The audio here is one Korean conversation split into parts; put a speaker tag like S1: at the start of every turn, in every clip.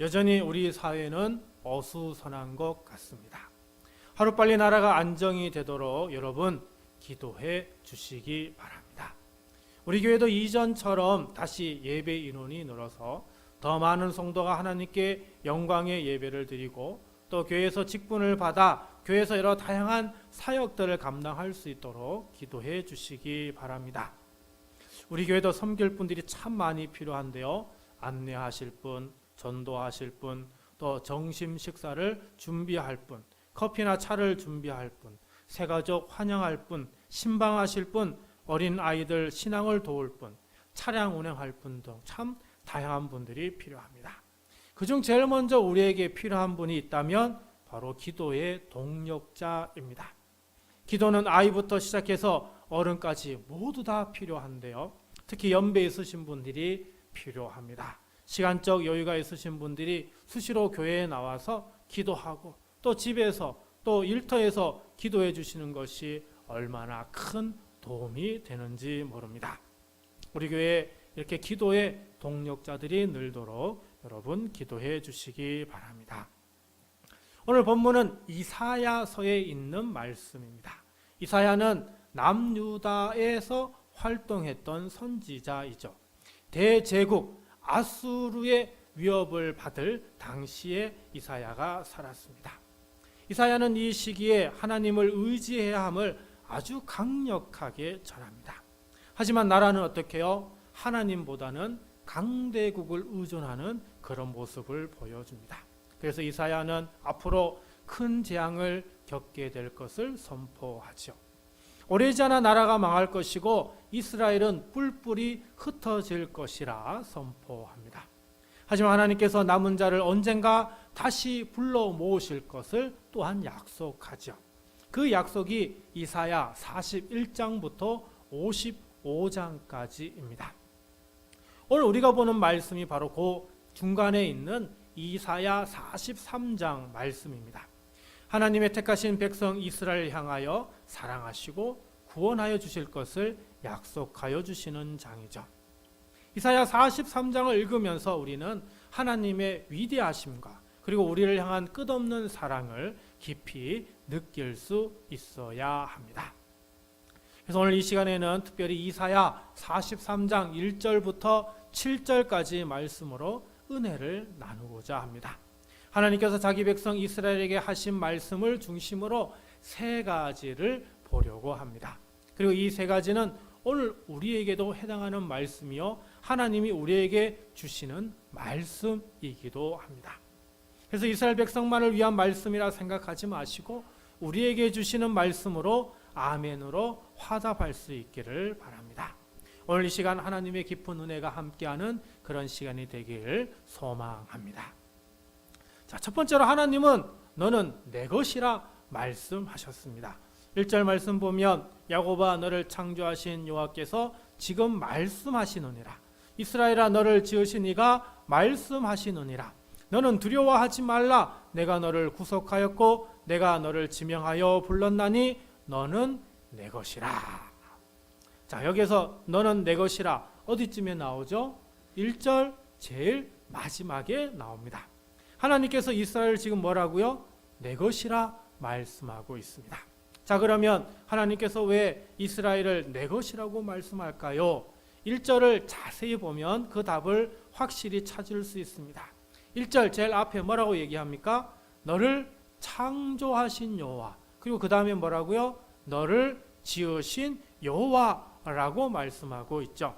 S1: 여전히 우리 사회는 어수선한 것 같습니다. 하루빨리 나라가 안정이 되도록 여러분 기도해 주시기 바랍니다. 우리 교회도 이전처럼 다시 예배 인원이 늘어서 더 많은 성도가 하나님께 영광의 예배를 드리고 또 교회에서 직분을 받아 교회에서 여러 다양한 사역들을 감당할 수 있도록 기도해 주시기 바랍니다. 우리 교회도 섬길 분들이 참 많이 필요한데요. 안내하실 분, 전도하실 분, 또 점심 식사를 준비할 분, 커피나 차를 준비할 분, 새가족 환영할 분, 신방하실 분, 어린 아이들 신앙을 도울 분, 차량 운행할 분 등 참 다양한 분들이 필요합니다. 그중 제일 먼저 우리에게 필요한 분이 있다면 바로 기도의 동력자입니다. 기도는 아이부터 시작해서 어른까지 모두 다 필요한데요. 특히 연배 있으신 분들이 필요합니다. 시간적 여유가 있으신 분들이 수시로 교회에 나와서 기도하고 또 집에서 또 일터에서 기도해 주시는 것이 얼마나 큰 도움이 되는지 모릅니다. 우리 교회에 이렇게 기도의 동력자들이 늘도록 여러분 기도해 주시기 바랍니다. 오늘 본문은 이사야서에 있는 말씀입니다. 이사야는 남유다에서 활동했던 선지자이죠. 대제국 아수르의 위협을 받을 당시에 이사야가 살았습니다. 이사야는 이 시기에 하나님을 의지해야 함을 아주 강력하게 전합니다. 하지만 나라는 어떻게 해요? 하나님보다는 강대국을 의존하는 그런 모습을 보여줍니다. 그래서 이사야는 앞으로 큰 재앙을 겪게 될 것을 선포하죠. 오래지 않아 나라가 망할 것이고 이스라엘은 뿔뿔이 흩어질 것이라 선포합니다. 하지만 하나님께서 남은 자를 언젠가 다시 불러 모으실 것을 또한 약속하죠. 그 약속이 이사야 41장부터 55장까지입니다. 오늘 우리가 보는 말씀이 바로 그 중간에 있는 이사야 43장 말씀입니다. 하나님의 택하신 백성 이스라엘 향하여 사랑하시고 구원하여 주실 것을 약속하여 주시는 장이죠. 이사야 43장을 읽으면서 우리는 하나님의 위대하심과 그리고 우리를 향한 끝없는 사랑을 깊이 느낄 수 있어야 합니다. 그래서 오늘 이 시간에는 특별히 이사야 43장 1절부터 7절까지 말씀으로 은혜를 나누고자 합니다. 하나님께서 자기 백성 이스라엘에게 하신 말씀을 중심으로 세 가지를 보려고 합니다. 그리고 이 세 가지는 오늘 우리에게도 해당하는 말씀이요 하나님이 우리에게 주시는 말씀이기도 합니다. 그래서 이스라엘 백성만을 위한 말씀이라 생각하지 마시고 우리에게 주시는 말씀으로 아멘으로 화답할 수 있기를 바랍니다. 오늘 이 시간 하나님의 깊은 은혜가 함께하는 그런 시간이 되길 소망합니다. 자, 첫 번째로 하나님은 너는 내 것이라 말씀하셨습니다. 1절 말씀 보면 야곱아 너를 창조하신 여호와께서 지금 말씀하시느니라. 이스라엘아 너를 지으신 이가 말씀하시느니라. 너는 두려워하지 말라. 내가 너를 구속하였고 내가 너를 지명하여 불렀나니 너는 내 것이라. 자, 여기서 너는 내 것이라 어디쯤에 나오죠? 1절 제일 마지막에 나옵니다. 하나님께서 이스라엘을 지금 뭐라고요? 내 것이라 말씀하고 있습니다. 자, 그러면 하나님께서 왜 이스라엘을 내 것이라고 말씀할까요? 1절을 자세히 보면 그 답을 확실히 찾을 수 있습니다. 1절 제일 앞에 뭐라고 얘기합니까? 너를 창조하신 여호와. 그리고 그 다음에 뭐라고요? 너를 지으신 여호와라고 말씀하고 있죠.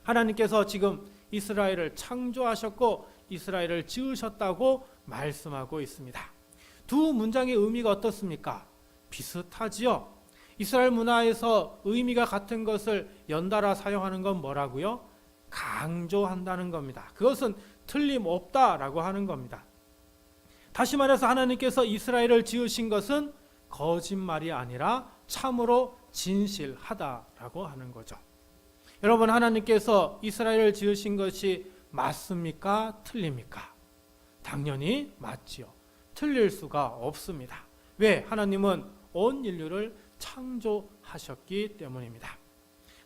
S1: 하나님께서 지금 이스라엘을 창조하셨고 이스라엘을 지으셨다고 말씀하고 있습니다. 두 문장의 의미가 어떻습니까? 비슷하지요. 이스라엘 문화에서 의미가 같은 것을 연달아 사용하는 건 뭐라고요? 강조한다는 겁니다. 그것은 틀림없다라고 하는 겁니다. 다시 말해서 하나님께서 이스라엘을 지으신 것은 거짓말이 아니라 참으로 진실하다라고 하는 거죠. 여러분, 하나님께서 이스라엘을 지으신 것이 맞습니까? 틀립니까? 당연히 맞지요. 틀릴 수가 없습니다. 왜? 하나님은 온 인류를 창조하셨기 때문입니다.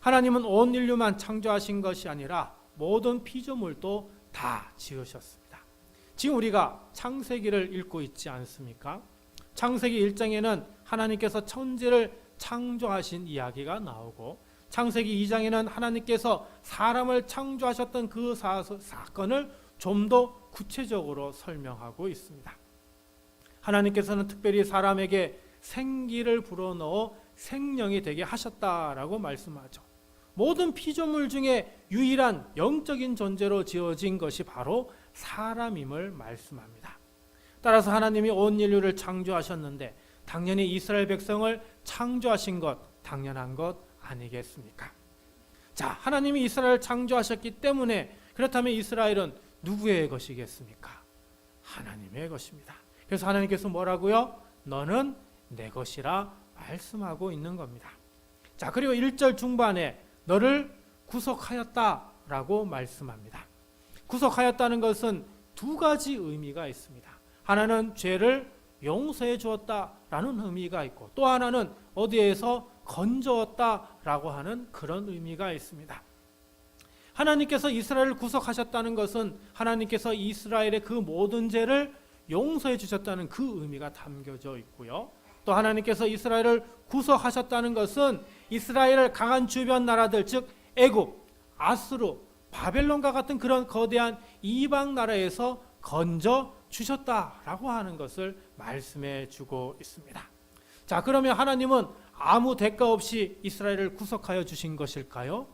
S1: 하나님은 온 인류만 창조하신 것이 아니라 모든 피조물도 다 지으셨습니다. 지금 우리가 창세기를 읽고 있지 않습니까? 창세기 1장에는 하나님께서 천지를 창조하신 이야기가 나오고, 창세기 2장에는 하나님께서 사람을 창조하셨던 그 사건을 좀 더 구체적으로 설명하고 있습니다. 하나님께서는 특별히 사람에게 생기를 불어넣어 생명이 되게 하셨다라고 말씀하죠. 모든 피조물 중에 유일한 영적인 존재로 지어진 것이 바로 사람임을 말씀합니다. 따라서 하나님이 온 인류를 창조하셨는데 당연히 이스라엘 백성을 창조하신 것 당연한 것 아니겠습니까? 자, 하나님이 이스라엘을 창조하셨기 때문에, 그렇다면 이스라엘은 누구의 것이겠습니까? 하나님의 것입니다. 그래서 하나님께서 뭐라고요? 너는 내 것이라 말씀하고 있는 겁니다. 자, 그리고 1절 중반에 너를 구속하였다라고 말씀합니다. 구속하였다는 것은 두 가지 의미가 있습니다. 하나는 죄를 용서해 주었다라는 의미가 있고, 또 하나는 어디에서 건져왔다라고 하는 그런 의미가 있습니다. 하나님께서 이스라엘을 구속하셨다는 것은 하나님께서 이스라엘의 그 모든 죄를 용서해 주셨다는 그 의미가 담겨져 있고요. 또 하나님께서 이스라엘을 구속하셨다는 것은 이스라엘을 강한 주변 나라들, 즉 애굽, 아수르, 바벨론과 같은 그런 거대한 이방 나라에서 건져 주셨다라고 하는 것을 말씀해 주고 있습니다. 자, 그러면 하나님은 아무 대가 없이 이스라엘을 구속하여 주신 것일까요?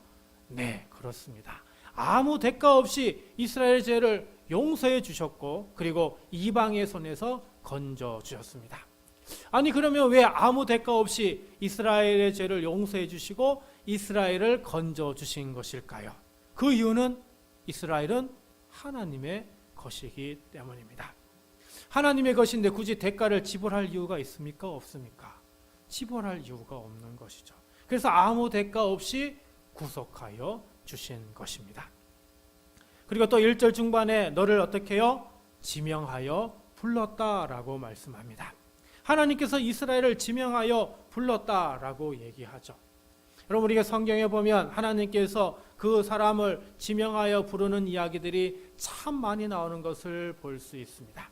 S1: 네, 그렇습니다. 아무 대가 없이 이스라엘의 죄를 용서해 주셨고, 그리고 이방의 손에서 건져 주셨습니다. 아니, 그러면 왜 아무 대가 없이 이스라엘의 죄를 용서해 주시고 이스라엘을 건져 주신 것일까요? 그 이유는 이스라엘은 하나님의 것이기 때문입니다. 하나님의 것인데 굳이 대가를 지불할 이유가 있습니까? 없습니까? 지불할 이유가 없는 것이죠. 그래서 아무 대가 없이 구속하여 주신 것입니다. 그리고 또 1절 중반에 너를 어떻게 해요? 지명하여 불렀다라고 말씀합니다. 하나님께서 이스라엘을 지명하여 불렀다라고 얘기하죠. 여러분, 우리가 성경에 보면 하나님께서 그 사람을 지명하여 부르는 이야기들이 참 많이 나오는 것을 볼 수 있습니다.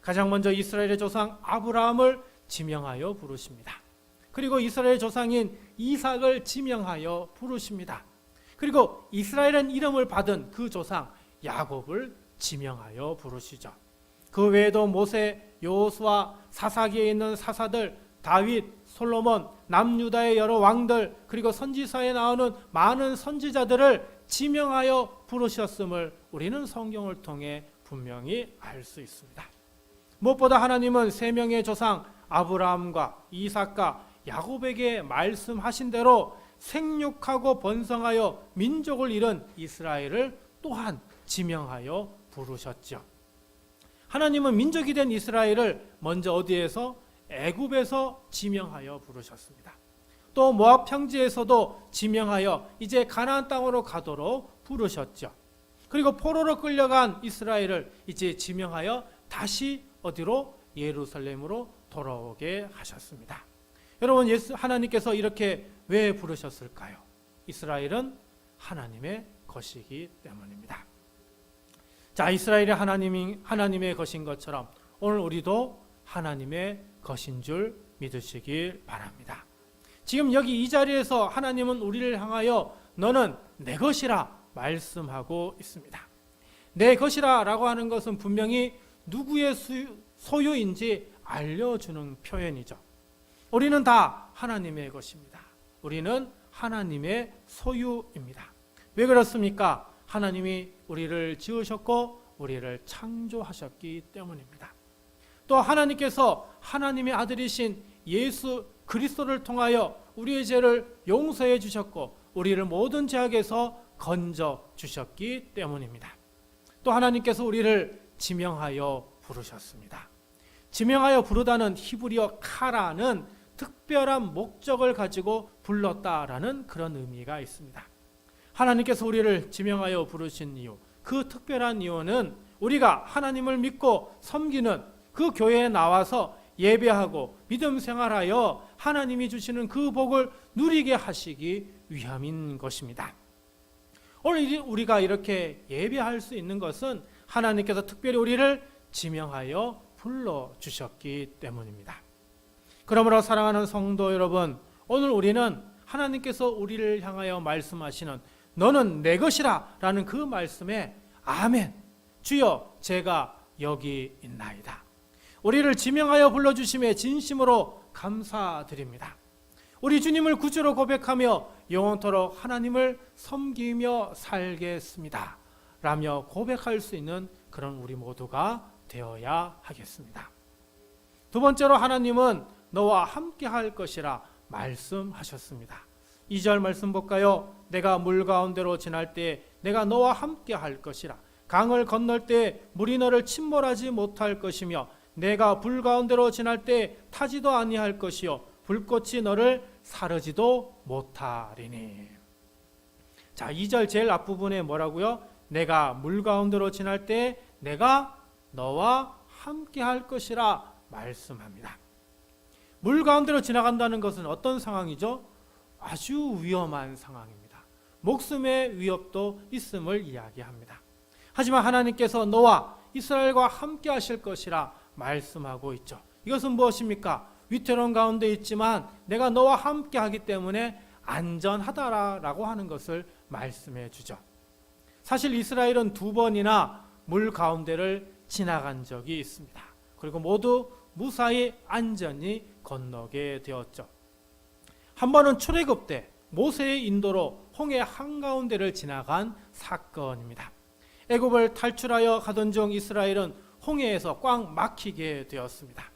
S1: 가장 먼저 이스라엘의 조상 아브라함을 지명하여 부르십니다. 그리고 이스라엘의 조상인 이삭을 지명하여 부르십니다. 그리고 이스라엘은 이름을 받은 그 조상 야곱을 지명하여 부르시죠. 그 외에도 모세, 여호수아, 사사기에 있는 사사들, 다윗, 솔로몬, 남유다의 여러 왕들, 그리고 선지서에 나오는 많은 선지자들을 지명하여 부르셨음을 우리는 성경을 통해 분명히 알 수 있습니다. 무엇보다 하나님은 세 명의 조상 아브라함과 이삭과 야곱에게 말씀하신 대로 생육하고 번성하여 민족을 이룬 이스라엘을 또한 지명하여 부르셨죠. 하나님은 민족이 된 이스라엘을 먼저 어디에서? 애굽에서 지명하여 부르셨습니다. 또 모압 평지에서도 지명하여 이제 가나안 땅으로 가도록 부르셨죠. 그리고 포로로 끌려간 이스라엘을 이제 지명하여 다시 어디로? 예루살렘으로 돌아오게 하셨습니다. 여러분, 하나님께서 이렇게 왜 부르셨을까요? 이스라엘은 하나님의 것이기 때문입니다. 자, 이스라엘이 하나님의 것인 것처럼 오늘 우리도 하나님의 것인 줄 믿으시길 바랍니다. 지금 여기 이 자리에서 하나님은 우리를 향하여 너는 내 것이라 말씀하고 있습니다. 내 것이라 라고 하는 것은 분명히 누구의 소유인지 알려주는 표현이죠. 우리는 다 하나님의 것입니다. 우리는 하나님의 소유입니다. 왜 그렇습니까? 하나님이 우리를 지으셨고 우리를 창조하셨기 때문입니다. 또 하나님께서 하나님의 아들이신 예수 그리스도를 통하여 우리의 죄를 용서해 주셨고 우리를 모든 죄악에서 건져 주셨기 때문입니다. 또 하나님께서 우리를 지명하여 부르셨습니다. 지명하여 부르다는 히브리어 카라는 특별한 목적을 가지고 불렀다라는 그런 의미가 있습니다. 하나님께서 우리를 지명하여 부르신 이유, 그 특별한 이유는 우리가 하나님을 믿고 섬기는 그 교회에 나와서 예배하고 믿음 생활하여 하나님이 주시는 그 복을 누리게 하시기 위함인 것입니다. 오늘 우리가 이렇게 예배할 수 있는 것은 하나님께서 특별히 우리를 지명하여 불러주셨기 때문입니다. 그러므로 사랑하는 성도 여러분, 오늘 우리는 하나님께서 우리를 향하여 말씀하시는 너는 내 것이라 라는 그 말씀에 아멘, 주여 제가 여기 있나이다, 우리를 지명하여 불러주심에 진심으로 감사드립니다. 우리 주님을 구주로 고백하며 영원토록 하나님을 섬기며 살겠습니다 라며 고백할 수 있는 그런 우리 모두가 되어야 하겠습니다. 두 번째로 하나님은 너와 함께 할 것이라 말씀하셨습니다. 2절 말씀 볼까요? 내가 물 가운데로 지날 때 내가 너와 함께 할 것이라. 강을 건널 때 물이 너를 침몰하지 못할 것이며 내가 불 가운데로 지날 때 타지도 아니할 것이요 불꽃이 너를 사르지도 못하리니. 자, 2절 제일 앞부분에 뭐라고요? 내가 물 가운데로 지날 때 내가 너와 함께 할 것이라 말씀합니다. 물 가운데로 지나간다는 것은 어떤 상황이죠? 아주 위험한 상황입니다. 목숨의 위협도 있음을 이야기합니다. 하지만 하나님께서 너와 이스라엘과 함께 하실 것이라 말씀하고 있죠. 이것은 무엇입니까? 위태로운 가운데 있지만 내가 너와 함께 하기 때문에 안전하다라고 하는 것을 말씀해 주죠. 사실 이스라엘은 2번이나 물 가운데를 지나간 적이 있습니다. 그리고 모두 무사히 안전히 건너게 되었죠. 한 번은 출애굽 때 모세의 인도로 홍해 한가운데를 지나간 사건입니다. 애굽을 탈출하여 가던 중 이스라엘은 홍해에서 꽉 막히게 되었습니다.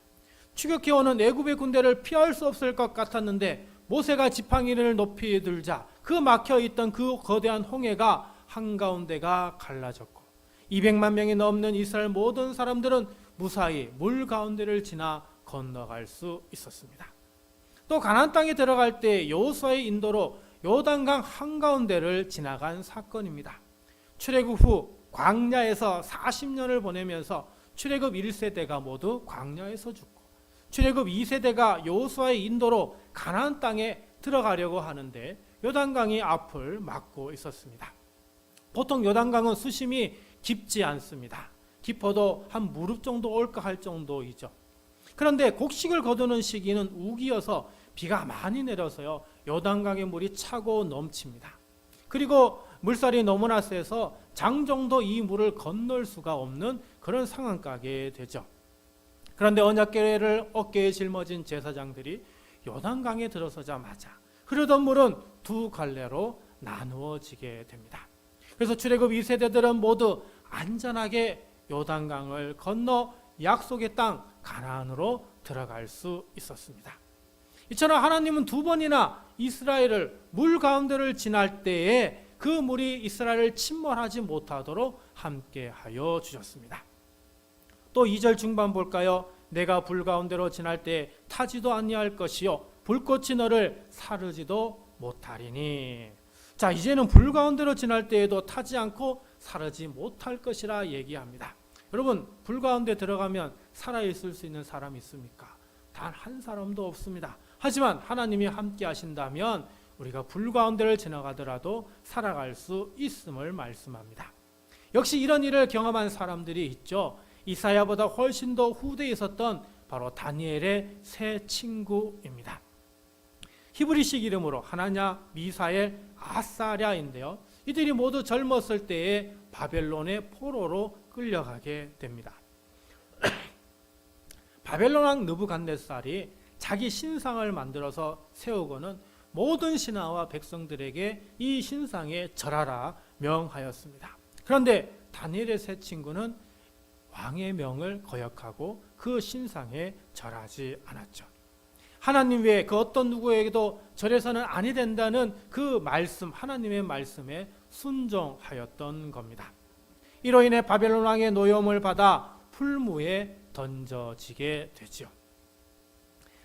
S1: 추격해오는 애굽의 군대를 피할 수 없을 것 같았는데 모세가 지팡이를 높이 들자 그 막혀있던 그 거대한 홍해가 한가운데가 갈라졌고 200만 명이 넘는 이스라엘 모든 사람들은 무사히 물 가운데를 지나 건너갈 수 있었습니다. 또 가나안 땅에 들어갈 때 여호수아의 인도로 요단강 한가운데를 지나간 사건입니다. 출애굽 후 광야에서 40년을 보내면서 출애굽 1세대가 모두 광야에서 죽고 출애굽 2세대가 여호수아의 인도로 가나안 땅에 들어가려고 하는데 요단강이 앞을 막고 있었습니다. 보통 요단강은 수심이 깊지 않습니다. 깊어도 한 무릎 정도 올까 할 정도이죠. 그런데 곡식을 거두는 시기는 우기여서 비가 많이 내려서요 요단강의 물이 차고 넘칩니다. 그리고 물살이 너무나 세서 장 정도 이 물을 건널 수가 없는 그런 상황까지 되죠. 그런데 언약궤를 어깨에 짊어진 제사장들이 요단강에 들어서자마자 흐르던 물은 2갈래로 나누어지게 됩니다. 그래서 출애굽 2세대들은 모두 안전하게 요단강을 건너 약속의 땅 가나안으로 들어갈 수 있었습니다. 이처럼 하나님은 2번이나 이스라엘을 물 가운데를 지날 때에 그 물이 이스라엘을 침몰하지 못하도록 함께하여 주셨습니다. 또 2절 중반 볼까요? 내가 불 가운데로 지날 때 타지도 아니할 것이요 불꽃이 너를 사르지도 못하리니. 자, 이제는 불 가운데로 지날 때에도 타지 않고 사르지 못할 것이라 얘기합니다. 여러분, 불 가운데 들어가면 살아있을 수 있는 사람이 있습니까? 단 한 사람도 없습니다. 하지만 하나님이 함께 하신다면 우리가 불 가운데를 지나가더라도 살아갈 수 있음을 말씀합니다. 역시 이런 일을 경험한 사람들이 있죠. 이사야보다 훨씬 더 후대에 있었던 바로 다니엘의 세 친구입니다. 히브리식 이름으로 하나냐, 미사엘, 아사랴인데요. 이들이 모두 젊었을 때에 바벨론의 포로로 끌려가게 됩니다. 바벨론 왕 느부갓네살이 자기 신상을 만들어서 세우고는 모든 신하와 백성들에게 이 신상에 절하라 명하였습니다. 그런데 다니엘의 세 친구는 왕의 명을 거역하고 그 신상에 절하지 않았죠. 하나님 외에 그 어떤 누구에게도 절해서는 아니 된다는 그 말씀, 하나님의 말씀에 순종하였던 겁니다. 이로 인해 바벨론 왕의 노여움을 받아 풀무에 던져지게 되죠.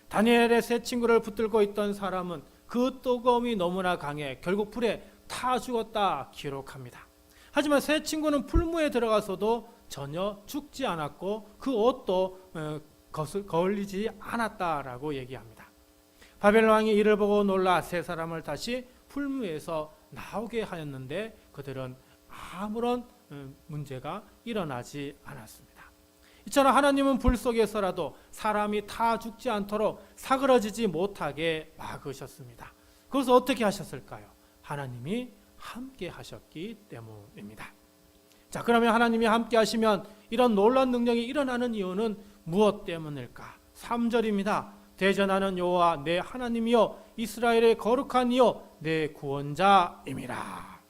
S1: 다니엘의 세 친구를 붙들고 있던 사람은 그 뜨거움이 너무나 강해 결국 불에 타 죽었다 기록합니다. 하지만 세 친구는 풀무에 들어가서도 전혀 죽지 않았고 그 옷도 거울리지 않았다라고 얘기합니다. 바벨론 왕이 이를 보고 놀라 세 사람을 다시 풀무에서 나오게 하였는데 그들은 아무런 문제가 일어나지 않았습니다. 이처럼 하나님은 불 속에서라도 사람이 다 죽지 않도록 사그러지지 못하게 막으셨습니다. 그것을 어떻게 하셨을까요? 하나님이 함께 하셨기 때문입니다. 자, 그러면 하나님이 함께 하시면 이런 놀라운 능력이 일어나는 이유는 무엇 때문일까? 3절입니다. 대전하는 여호와 내 하나님이여 이스라엘의 거룩한 이여 내 구원자임이라.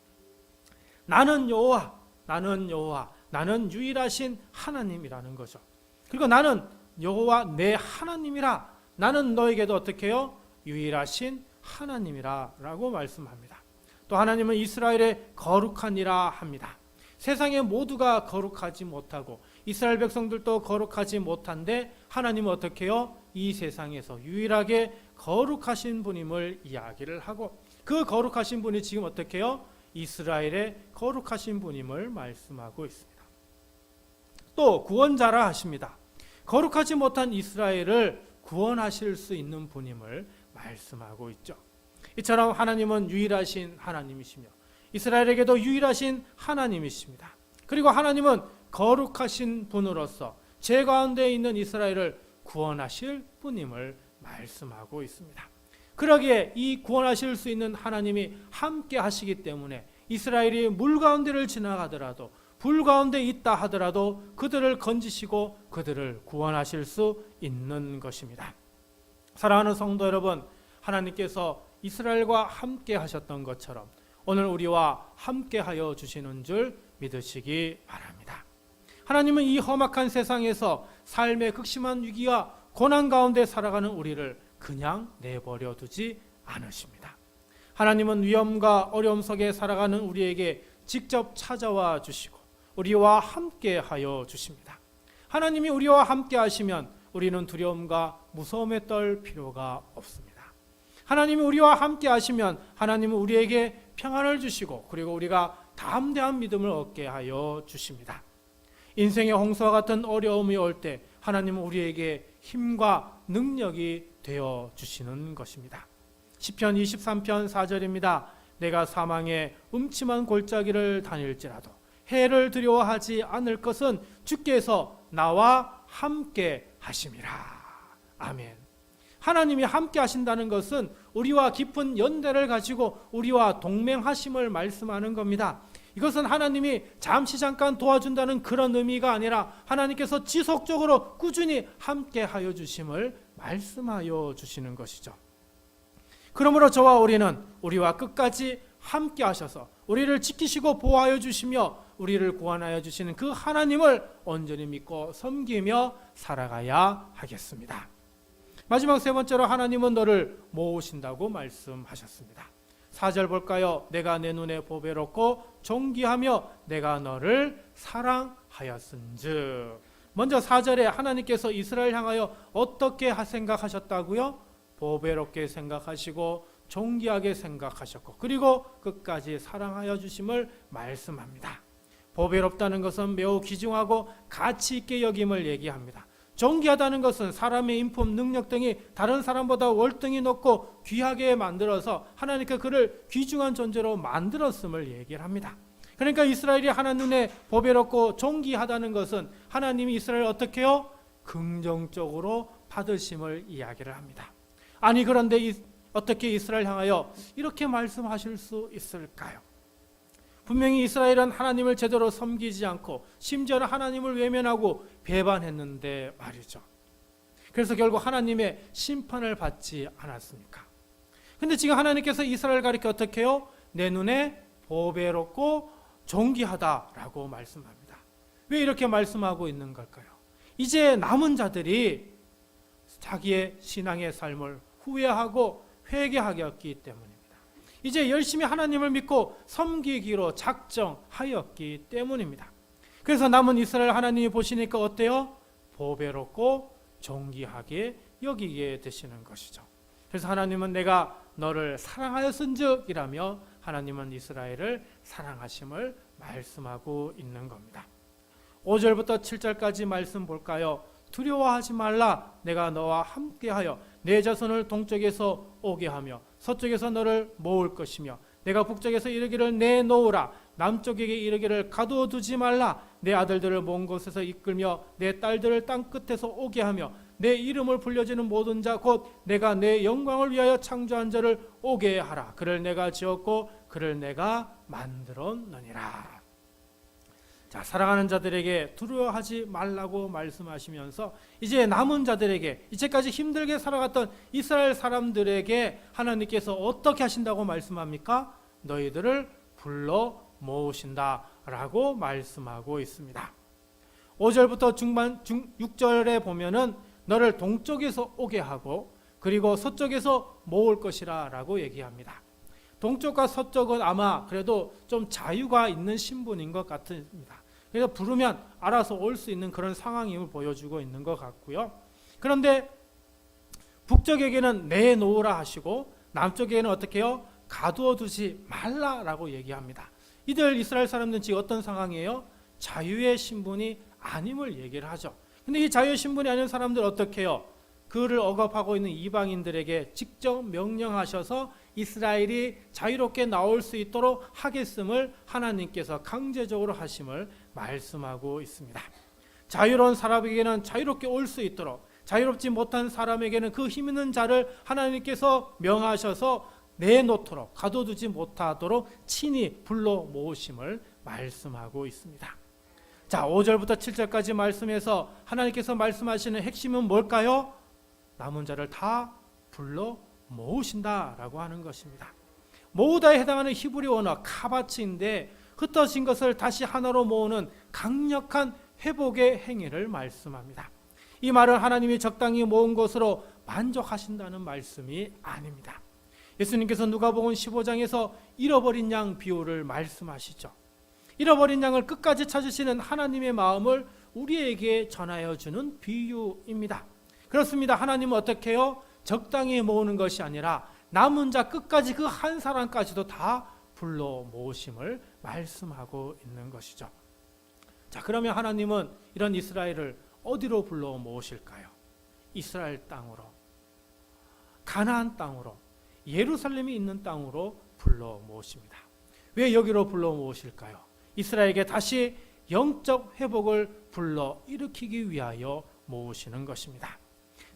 S1: 나는 여호와, 나는 여호와, 나는 유일하신 하나님이라는 거죠. 그리고 나는 여호와 내 하나님이라. 나는 너에게도 어떻게 해요? 유일하신 하나님이라 라고 말씀합니다. 또 하나님은 이스라엘의 거룩한이라 합니다. 세상에 모두가 거룩하지 못하고 이스라엘 백성들도 거룩하지 못한데 하나님은 어떻게 해요? 이 세상에서 유일하게 거룩하신 분임을 이야기를 하고 그 거룩하신 분이 지금 어떻게 해요? 이스라엘의 거룩하신 분임을 말씀하고 있습니다. 또 구원자라 하십니다. 거룩하지 못한 이스라엘을 구원하실 수 있는 분임을 말씀하고 있죠. 이처럼 하나님은 유일하신 하나님이시며 이스라엘에게도 유일하신 하나님이십니다. 그리고 하나님은 거룩하신 분으로서 죄 가운데 있는 이스라엘을 구원하실 분임을 말씀하고 있습니다. 그러기에 이 구원하실 수 있는 하나님이 함께 하시기 때문에 이스라엘이 물 가운데를 지나가더라도 불 가운데 있다 하더라도 그들을 건지시고 그들을 구원하실 수 있는 것입니다. 사랑하는 성도 여러분, 하나님께서 이스라엘과 함께 하셨던 것처럼 오늘 우리와 함께 하여 주시는 줄 믿으시기 바랍니다. 하나님은 이 험악한 세상에서 삶의 극심한 위기와 고난 가운데 살아가는 우리를 그냥 내버려 두지 않으십니다. 하나님은 위험과 어려움 속에 살아가는 우리에게 직접 찾아와 주시고 우리와 함께 하여 주십니다. 하나님이 우리와 함께 하시면 우리는 두려움과 무서움에 떨 필요가 없습니다. 하나님이 우리와 함께 하시면 하나님은 우리에게 평안을 주시고 그리고 우리가 담대한 믿음을 얻게 하여 주십니다. 인생의 홍수와 같은 어려움이 올 때 하나님은 우리에게 힘과 능력이 되어 주시는 것입니다. 시편 23편 4절입니다. 내가 사망의 음침한 골짜기를 다닐지라도 해를 두려워하지 않을 것은 주께서 나와 함께 하심이라. 아멘. 하나님이 함께 하신다는 것은 우리와 깊은 연대를 가지고 우리와 동맹하심을 말씀하는 겁니다. 이것은 하나님이 잠시 잠깐 도와준다는 그런 의미가 아니라 하나님께서 지속적으로 꾸준히 함께 하여 주심을 말씀하여 주시는 것이죠. 그러므로 저와 우리는 우리와 끝까지 함께 하셔서 우리를 지키시고 보호하여 주시며 우리를 구원하여 주시는 그 하나님을 온전히 믿고 섬기며 살아가야 하겠습니다. 마지막 세 번째로 하나님은 너를 모으신다고 말씀하셨습니다. 4절 볼까요? 내가 내 눈에 보배롭고 존귀하며 내가 너를 사랑하였은즉. 먼저 4절에 하나님께서 이스라엘 향하여 어떻게 생각하셨다고요? 보배롭게 생각하시고 존귀하게 생각하셨고 그리고 끝까지 사랑하여 주심을 말씀합니다. 보배롭다는 것은 매우 귀중하고 가치 있게 여김을 얘기합니다. 존귀하다는 것은 사람의 인품, 능력 등이 다른 사람보다 월등히 높고 귀하게 만들어서 하나님께 그를 귀중한 존재로 만들었음을 얘기를 합니다. 그러니까 이스라엘이 하나님 눈에 보배롭고 존귀하다는 것은 하나님이 이스라엘을 어떻게 해요? 긍정적으로 받으심을 이야기를 합니다. 아니 그런데 어떻게 이스라엘 향하여 이렇게 말씀하실 수 있을까요? 분명히 이스라엘은 하나님을 제대로 섬기지 않고 심지어는 하나님을 외면하고 배반했는데 말이죠. 그래서 결국 하나님의 심판을 받지 않았습니까? 근데 지금 하나님께서 이스라엘 가리켜 어떻게 해요? 내 눈에 보배롭고 존귀하다라고 말씀합니다. 왜 이렇게 말씀하고 있는 걸까요? 이제 남은 자들이 자기의 신앙의 삶을 후회하고 회개하였기 때문입니다. 이제 열심히 하나님을 믿고 섬기기로 작정하였기 때문입니다. 그래서 남은 이스라엘 하나님이 보시니까 어때요? 보배롭고 존귀하게 여기게 되시는 것이죠. 그래서 하나님은 내가 너를 사랑하였은즉 이라며 하나님은 이스라엘을 사랑하심을 말씀하고 있는 겁니다. 5절부터 7절까지 말씀 볼까요? 두려워하지 말라. 내가 너와 함께하여 내 자손을 동쪽에서 오게 하며 서쪽에서 너를 모을 것이며 내가 북쪽에서 이르기를 내놓으라, 남쪽에게 이르기를 가두어 두지 말라, 내 아들들을 먼 곳에서 이끌며 내 딸들을 땅 끝에서 오게 하며 내 이름을 불려지는 모든 자 곧 내가 내 영광을 위하여 창조한 자를 오게 하라. 그를 내가 지었고 그를 내가 만들었느니라. 자, 사랑하는 자들에게 두려워하지 말라고 말씀하시면서 이제 남은 자들에게, 이제까지 힘들게 살아갔던 이스라엘 사람들에게 하나님께서 어떻게 하신다고 말씀합니까? 너희들을 불러 모으신다 라고 말씀하고 있습니다. 5절부터 중반 6절에 보면은 너를 동쪽에서 오게 하고 그리고 서쪽에서 모을 것이라 라고 얘기합니다. 동쪽과 서쪽은 아마 그래도 좀 자유가 있는 신분인 것 같습니다. 그래서 부르면 알아서 올 수 있는 그런 상황임을 보여주고 있는 것 같고요. 그런데 북쪽에게는 내놓으라 하시고 남쪽에게는 어떻게 해요? 가두어 두지 말라라고 얘기합니다. 이들 이스라엘 사람들은 지금 어떤 상황이에요? 자유의 신분이 아님을 얘기를 하죠. 근데 이 자유의 신분이 아닌 사람들 어떻게 해요? 그를 억압하고 있는 이방인들에게 직접 명령하셔서 이스라엘이 자유롭게 나올 수 있도록 하겠음을 하나님께서 강제적으로 하심을 말씀하고 있습니다. 자유로운 사람에게는 자유롭게 올 수 있도록, 자유롭지 못한 사람에게는 그 힘 있는 자를 하나님께서 명하셔서 내놓도록, 가둬두지 못하도록 친히 불러 모으심을 말씀하고 있습니다. 자, 5절부터 7절까지 말씀에서 하나님께서 말씀하시는 핵심은 뭘까요? 남은 자를 다 불러 모으신다라고 하는 것입니다. 모으다에 해당하는 히브리 원어 카바치인데 흩어진 것을 다시 하나로 모으는 강력한 회복의 행위를 말씀합니다. 이 말은 하나님이 적당히 모은 것으로 만족하신다는 말씀이 아닙니다. 예수님께서 누가복음 15장에서 잃어버린 양 비유를 말씀하시죠. 잃어버린 양을 끝까지 찾으시는 하나님의 마음을 우리에게 전하여 주는 비유입니다. 그렇습니다. 하나님은 어떻게 해요? 적당히 모으는 것이 아니라 남은 자 끝까지 그 한 사람까지도 다 불러 모으심을 말씀하고 있는 것이죠. 자, 그러면 하나님은 이런 이스라엘을 어디로 불러 모으실까요? 이스라엘 땅으로, 가나안 땅으로, 예루살렘이 있는 땅으로 불러 모으십니다. 왜 여기로 불러 모으실까요? 이스라엘에게 다시 영적 회복을 불러 일으키기 위하여 모으시는 것입니다.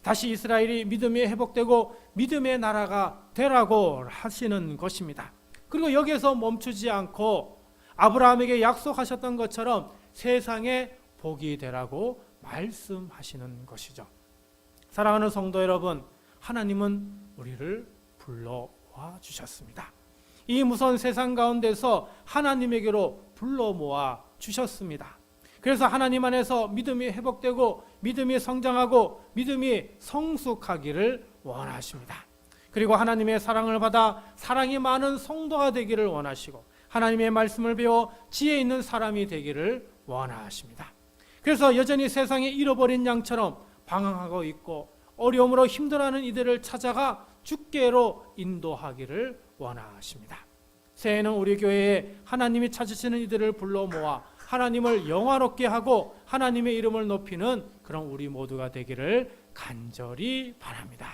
S1: 다시 이스라엘이 믿음이 회복되고 믿음의 나라가 되라고 하시는 것입니다. 그리고 여기에서 멈추지 않고 아브라함에게 약속하셨던 것처럼 세상에 복이 되라고 말씀하시는 것이죠. 사랑하는 성도 여러분, 하나님은 우리를 불러와 주셨습니다. 이 무서운 세상 가운데서 하나님에게로 불러 모아 주셨습니다. 그래서 하나님 안에서 믿음이 회복되고 믿음이 성장하고 믿음이 성숙하기를 원하십니다. 그리고 하나님의 사랑을 받아 사랑이 많은 성도가 되기를 원하시고 하나님의 말씀을 배워 지혜 있는 사람이 되기를 원하십니다. 그래서 여전히 세상에 잃어버린 양처럼 방황하고 있고 어려움으로 힘들어하는 이들을 찾아가 주께로 인도하기를 원하십니다. 새해에는 우리 교회에 하나님이 찾으시는 이들을 불러 모아 하나님을 영화롭게 하고 하나님의 이름을 높이는 그런 우리 모두가 되기를 간절히 바랍니다.